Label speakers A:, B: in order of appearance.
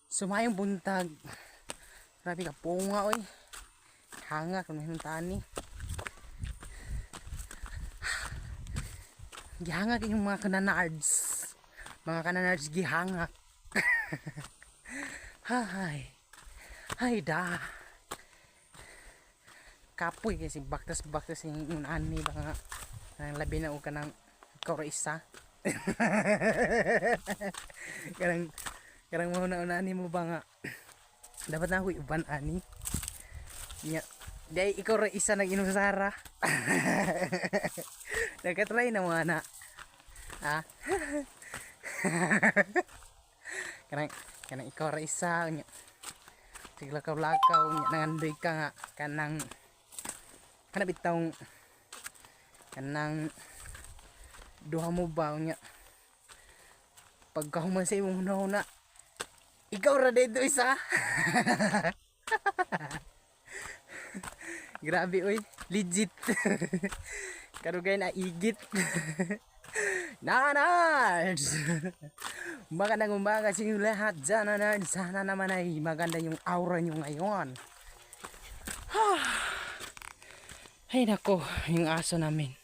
A: Sumayong buntag. Grabe ka punga oy. Hanga kung may tani. Gihanga yung mga kananards. Mga kananards gihanga. Hay. Hay da. Kapoy kasi baktas-baktas yung ani ba nga. Ang labi na o kanang ikaw ra isa. Karang mauna-una ani mo ba nga. Dapat na ako uban ani. Nya, dai ikaw ra isa nag-inom sa Sara. Nagka-try na mga na. Ha? kanang ikaw ra isa nya. Tiglakaw-lakaw nya nangandoy ka nga kanang bitawng kanang duha mo ba nya. Pagkahuman sa imong hunahuna ikaw ra dito isa. Grabe oy, legit. Karugay na igit. Nanards. Magandang umaga sa inyo lahat dyan, nanards. Sana naman ay maganda yung aura nyo ngayon. Ay nako, yung aso namin.